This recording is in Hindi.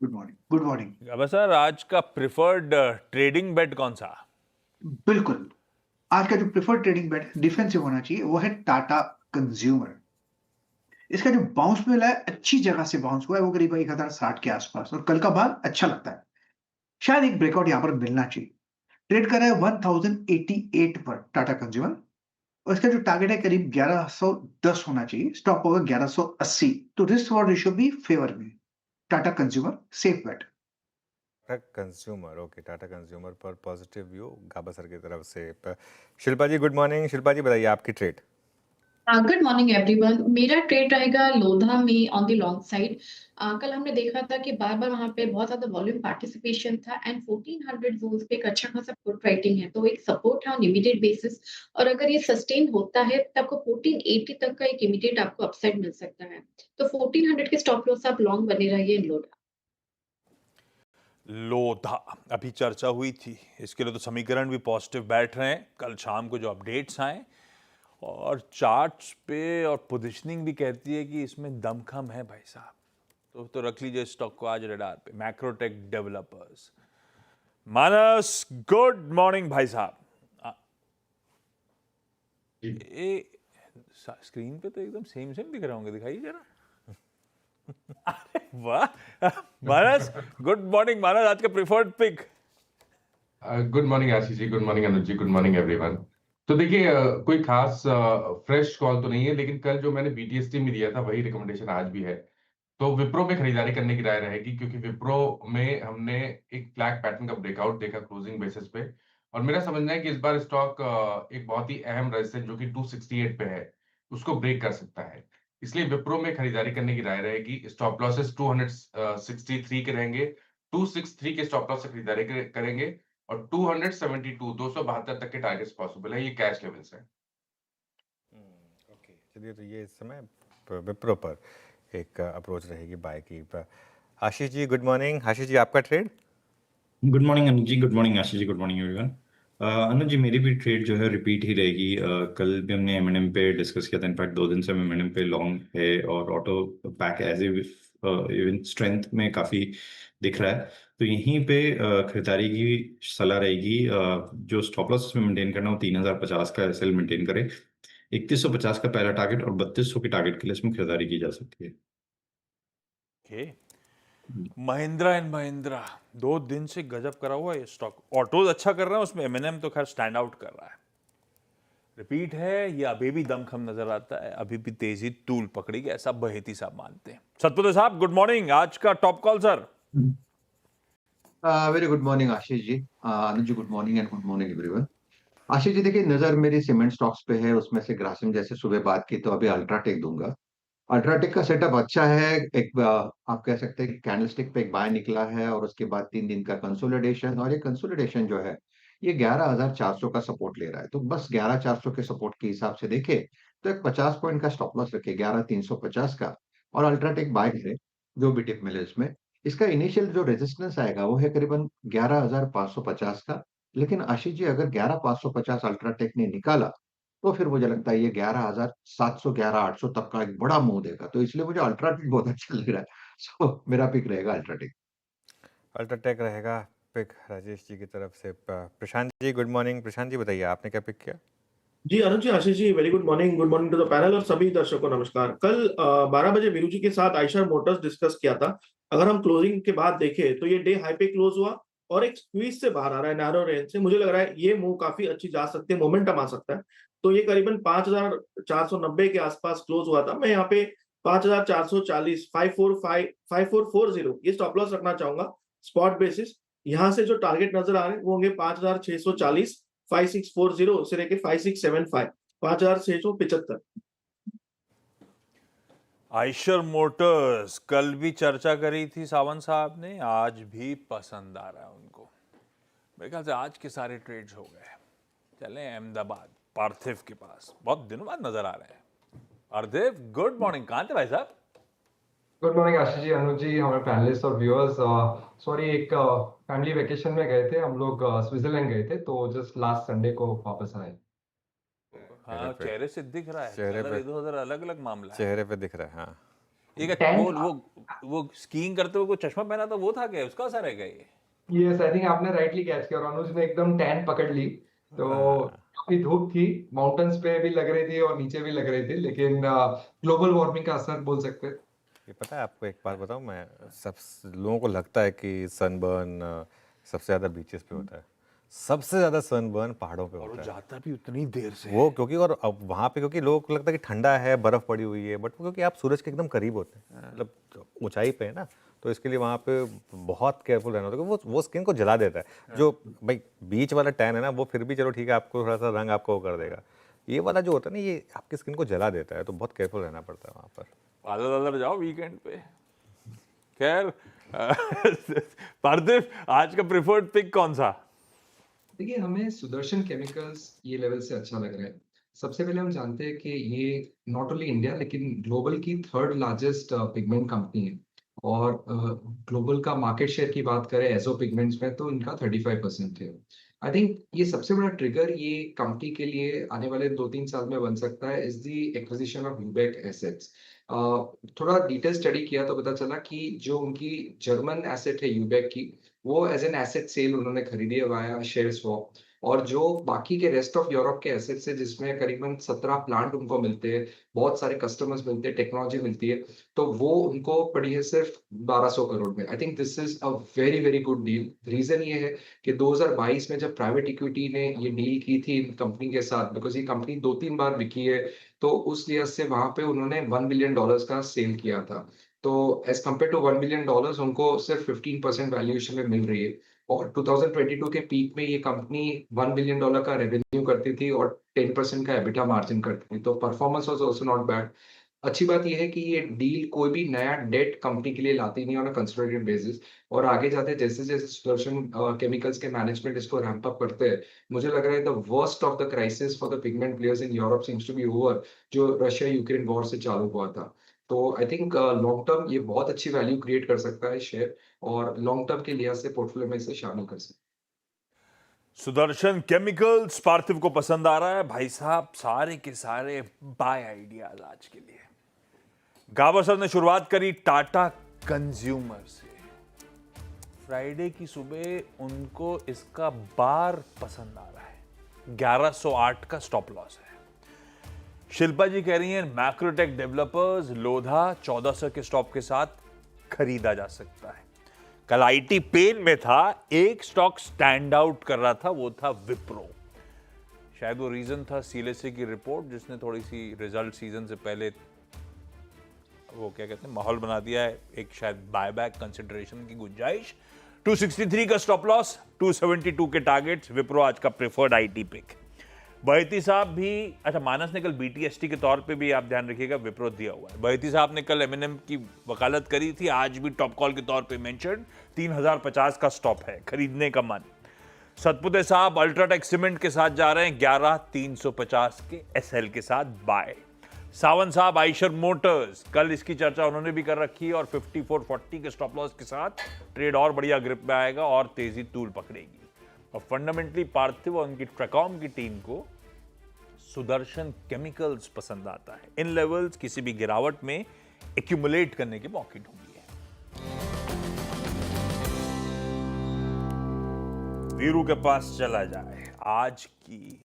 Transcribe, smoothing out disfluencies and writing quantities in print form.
Good morning, good morning. अब सर आज का प्रिफर्ड ट्रेडिंग बेट कौन सा? बिल्कुल, आज का जो प्रेफर्ड ट्रेडिंग बेट डिफेंसिव होना चाहिए, वो है टाटा कंज्यूमर। इसका जो बाउंस मिला है, अच्छी जगह से बाउंस हुआ है, वो करीब 1060 के आसपास और कल का भाग अच्छा लगता है। शायद एक ब्रेकआउट यहाँ पर मिलना चाहिए। ट्रेड कर रहा है 1088 पर टाटा कंज्यूमर और इसका जो टारगेट है करीब 1110 होना चाहिए। स्टॉप होगा 1180। तो रिस्क रeward रेशियो भी फेवर में। Tata consumer safe bet. Tata consumer, okay. Tata consumer पर पॉजिटिव व्यू गाबा सर की तरफ से। शिल्पा जी गुड मॉर्निंग। शिल्पा जी बताइए आपकी ट्रेड। Good morning everyone. मेरा ट्रेड रहेगा लोधा में ऑन द लॉन्ग साइड। कल हमने देखा था कि बार बार वहां पे बहुत ज्यादा वॉल्यूम पार्टिसिपेशन था एंड 1400 जोन्स पे एक अच्छा खासा पुट राइटिंग है, तो एक सपोर्ट है ऑन इमीडिएट बेसिस। और अगर ये सस्टेन होता है तो आपको 1480 तक का एक इमीडिएट आपको अपसाइड मिल सकता है। तो 1400 के स्टॉप लॉस आप लॉन्ग बने रहिए इन लोधा। लोधा अभी चर्चा हुई थी, इसके लिए तो समीकरण भी पॉजिटिव बैठ रहे हैं। कल शाम को जो अपडेट्स आए और चार्ट्स पे और पोजीशनिंग भी कहती है कि इसमें दमखम है भाई साहब। तो रख लीजिए स्टॉक को आज रडार पे। मैक्रोटेक डेवलपर्स। मानस गुड मॉर्निंग भाई साहब। ये स्क्रीन पे तो एकदम सेम सेम दिख रहे होंगे, दिखाइए जरा। अरे वाह मानस, गुड मॉर्निंग मानस, आज का preferred pick. Good morning Ashish जी, गुड मॉर्निंग अनुज जी, गुड मॉर्निंग एवरीवन। तो देखिए कोई खास फ्रेश कॉल तो नहीं है, लेकिन कल जो मैंने बीटीएसटी में दिया था वही रिकमेंडेशन आज भी है। तो विप्रो में खरीदारी करने की राय रहेगी, क्योंकि विप्रो में हमने एक फ्लैग पैटर्न का ब्रेकआउट देखा क्लोजिंग बेसिस पे। और मेरा समझना है कि इस बार स्टॉक एक बहुत ही अहम रेजिस्टेंस जो कि 268 पे है, उसको ब्रेक कर सकता है। इसलिए विप्रो में खरीदारी करने की राय रहेगी। स्टॉप लॉसेस 263 के रहेंगे। 263 के स्टॉप लॉस से खरीदारी करेंगे और 272 तक के टारगेट्स पॉसिबल है। ये कैश लेवल्स हैं। ओके, चलिए, तो ये इस समय विप्रो पर एक अप्रोच रहेगी बाय की। Ashish ji good morning. आशीष जी आपका ट्रेड। गुड मॉर्निंग अनुज जी, गुड मॉर्निंग आशीष जी, गुड मॉर्निंग एवरीवन। अनुज जी मेरी भी ट्रेड जो है रिपीट ही रहेगी। कल भी हमने एमएनएम पे डिस्कस किया था। इनफैक्ट 2 दिन से एमएनएम पे लॉन्ग है और auto pack as even strength में काफ़ी दिख रहा है। तो यहीं पे खरीदारी की सलाह रहेगी। जो स्टॉप लॉस में मेंटेन करना हो 3050 का एसएल मेंटेन करें। 3150 का पहला टारगेट और 3200 के टारगेट के लिए इसमें खरीदारी की जा सकती है। महिंद्रा एंड महिंद्रा 2 दिन से गजब करा हुआ ये स्टॉक। ऑटोज अच्छा कर रहा है, उसमें एमएनएम तो खैर स्टैंड आउट कर रहा है। रिपीट है, ये अभी भी दमखम नजर आता है, अभी भी तेजी तूल पकड़ेगी, ऐसा बहेती साहब मानते हैं। सतपुते साहब गुड मॉर्निंग, आज का top call sir. Very good morning Ashish ji, Anuj ji good morning and good morning everyone. Ashish ji देखिए, नजर मेरी सीमेंट स्टॉक्स पे है, उसमें से ग्रासिम जैसे सुबह बात की तो अभी अल्ट्राटेक दूंगा। अल्ट्राटेक का सेटअप अच्छा है। एक आप कह सकते हैं कि कैंडलस्टिक पे एक बाय निकला है और उसके बाद 3 दिन का कंसोलिडेशन, और ये कंसोलिडेशन जो है ये 11,400 का सपोर्ट ले रहा है। तो बस 11,400 के सपोर्ट के हिसाब से देखे तो एक 50 पॉइंट का स्टॉप लॉस रखे 11,350 का, और अल्ट्राटेक बाय करे जो भी टिप मिले इसमें। इसका इनिशियल जो रेजिस्टेंस आएगा वो है करीबन 11,550 का। लेकिन आशीष जी अगर 11,550 अल्ट्राटेक ने निकाला तो फिर मुझे लगता है ये 11,700 11,800 तक का एक बड़ा मूव देगा। तो इसलिए मुझे अल्ट्राटेक बहुत अच्छा लग रहा है। सो मेरा पिक रहेगा अल्ट्राटेक। अल्ट्राटेक रहेगा पिक राजेश जी की तरफ से। Prashant ji good morning. प्रशांत जी बताइए आपने क्या पिक किया। जी Anuj ji, Ashish ji, very good morning to the panel और सभी दर्शकों को नमस्कार। कल 12 बजे वीरू जी के साथ आयशर मोटर्स डिस्कस किया था। अगर हम क्लोजिंग के बाद देखें तो ये डे हाई पे क्लोज हुआ और एक स्क्वीज से बाहर आ रहा है नैरो रेंज से। मुझे लग रहा है ये मूव काफी अच्छी जा सकती है, मोमेंटम आ सकता है। तो ये करीबन 5,490 के आसपास क्लोज हुआ था। मैं यहाँ पे 5,440 5440 ये स्टॉप लॉस रखना चाहूंगा स्पॉट बेसिस। यहाँ से जो टारगेट नजर आ रहे हैं वो होंगे 5,640 5640 से लेके 5675 5,675। आयशर मोटर्स कल भी चर्चा करी थी सावंत साहब ने, आज भी पसंद आ रहा है उनको। मेरे ख्याल से आज के सारे ट्रेड्स हो गए। चलें अहमदाबाद पार्थिव के पास, बहुत दिनों बाद नजर आ रहे हैं। पार्थिव गुड मॉर्निंग, कहाँ थे भाई साहब? गुड मॉर्निंग आशीष जी, अनुज जी, हमारे पैनलिस्ट और व्यूअर्स। सॉरी, एक फैमिली वेकेशन में गए थे हम लोग, स्विट्जरलैंड गए थे, तो जस्ट लास्ट संडे को वापस आए। हाँ, चेहरे से दिख रहा है, चेहरे कलर पे इधर उधर अलग अलग मामला है। चेहरे पे दिख रहा है। हाँ, ये क्या 10 वो स्कीइंग करते हुए कोई चश्मा पहना था, वो था क्या, उसका असर है क्या ये? यस, आई थिंक आपने राइटली कैच किया और अनुज ने एकदम टैन पकड़ ली। तो काफी धूप थी, माउंटेन्स पे भी लग रही थी और नीचे भी लग रही थी, लेकिन ग्लोबल वार्मिंग का असर बोल सकते हैं। ये पता है आपको, एक बात बताऊं मैं, सब लोगों को लगता है कि सनबर्न सबसे ज़्यादा बीचेस पे होता है, सबसे ज़्यादा सनबर्न पहाड़ों पे और वो होता है। जाता भी उतनी देर से वो क्योंकि, और अब वहाँ पे क्योंकि लोगों को लगता है कि ठंडा है, बर्फ़ पड़ी हुई है, बट वो क्योंकि आप सूरज के एकदम करीब होते हैं, मतलब ऊंचाई पे है ना, तो इसके लिए वहाँ पे बहुत केयरफुल रहना होता है, क्योंकि वो स्किन को जला देता है। जो भाई बीच वाला टैन है ना, वो फिर भी चलो ठीक है, आपको थोड़ा सा रंग आपको वो कर देगा, ये वाला जो होता है ना, ये आपकी स्किन को जला देता है, तो बहुत केयरफुल रहना पड़ता है वहाँ पर। आदर जाओ वीकेंड पे। खैर पार्थिव, आज का प्रिफर्ड पिक कौन सा? देखिए, हमें सुदर्शन केमिकल्स ये लेवल से अच्छा लग रहा है। सबसे पहले हम जानते हैं कि ये नॉट ओनली इंडिया लेकिन ग्लोबल की थर्ड लार्जेस्ट पिगमेंट कंपनी है और ग्लोबल का मार्केट शेयर की बात करें एजो पिगमेंट्स में तो इनका 35% है। आई थिंक ये सबसे बड़ा ट्रिगर ये कंपनी के लिए आने वाले 2-3 साल में बन सकता है is the acquisition of Ubek assets. थोड़ा डिटेल स्टडी किया तो पता चला कि जो उनकी जर्मन एसेट है यूबेक की, वो एज एन एसेट सेल उन्होंने खरीदी है वाया शेयर स्वैप। और जो बाकी के रेस्ट ऑफ यूरोप के एसेट्स है जिसमें करीबन 17 प्लांट उनको मिलते हैं, बहुत सारे कस्टमर्स मिलते हैं, टेक्नोलॉजी मिलती है, तो वो उनको पड़ी है सिर्फ 1200 करोड़ में। I think this is a very very good deal. Reason ये है कि 2022 में जब प्राइवेट इक्विटी ने ये डील की थी कंपनी के साथ, बिकॉज ये कंपनी 2-3 बार बिकी है, तो उस लिहाज से वहां पे उन्होंने $1 बिलियन का सेल किया था। तो एज कम्पेयर टू $1 बिलियन उनको सिर्फ 15% वैल्यूएशन में मिल रही है। और 2022 के पीक में ये कंपनी $1 बिलियन का रेवेन्यू करती थी और 10% का एबिटा मार्जिन करती थी, तो performance was also not bad. अच्छी बात यह है कि ये डील कोई भी नया डेट कंपनी के लिए लाती नहीं ऑन अ कंसोलिडेटेड बेसिस। और आगे जाते जैसे जैसे सुदर्शन केमिकल्स के मैनेजमेंट इसको रैंप अप करते हैं, मुझे लग रहा है the worst of the crisis for the pigment players in Europe seems to be over, जो रशिया यूक्रेन वॉर से चालू हुआ था। तो आई थिंक लॉन्ग टर्म ये बहुत अच्छी वैल्यू क्रिएट कर सकता है शेयर, और लॉन्ग टर्म के लिहाज से पोर्टफोलियो में इसे शामिल कर सकते हैं। सुदर्शन केमिकल्स पार्थिव को पसंद आ रहा है भाई साहब, सारे के सारे बाय आइडियाज आज के लिए। गावस्कर ने शुरुआत करी टाटा कंज्यूमर से। फ्राइडे की सुबह उनको इसका बार पसंद आ रहा है, 1108 का स्टॉप लॉस है। शिल्पा जी कह रही हैं मैक्रोटेक डेवलपर्स लोधा 1400 के स्टॉप के साथ खरीदा जा सकता है। कल आईटी पेन में था, एक स्टॉक स्टैंड आउट कर रहा था, वो था विप्रो। शायद वो रीजन था सीएलएसए की रिपोर्ट जिसने थोड़ी सी रिजल्ट सीजन से पहले वो क्या कहते हैं माहौल बना दिया है, एक शायद बायबैक कंसिडरेशन की गुंजाइश। 263 का स्टॉप लॉस, 272 के टारगेट्स। विप्रो आज का प्रेफर्ड आईटी पिक। बहती साहब भी, अच्छा मानस ने कल बीटीएसटी के तौर पे भी आप ध्यान रखिएगा विप्रो दिया हुआ है। बहती साहब ने कल एमएनएम की वकालत करी थी, आज भी टॉप कॉल के तौर पे मेंशन। 3050 का स्टॉप है, खरीदने का मन। सतपुते साहब अल्ट्राटेक सीमेंट के साथ जा रहे हैं, 11350 के एसएल के साथ बाय। सावंत साहब आइशर मोटर्स, कल इसकी चर्चा उन्होंने भी कर रखी है और 5440 के स्टॉप लॉस के साथ ट्रेड और बढ़िया ग्रिप में आएगा और तेजी तूल पकड़ेगी। और फंडामेंटली पार्थिव और उनकी ट्रैकॉम की टीम को सुदर्शन केमिकल्स पसंद आता है। इन लेवल्स किसी भी गिरावट में एक्यूमुलेट करने के मौके ढूंढी है। वीरू के पास चला जाए आज की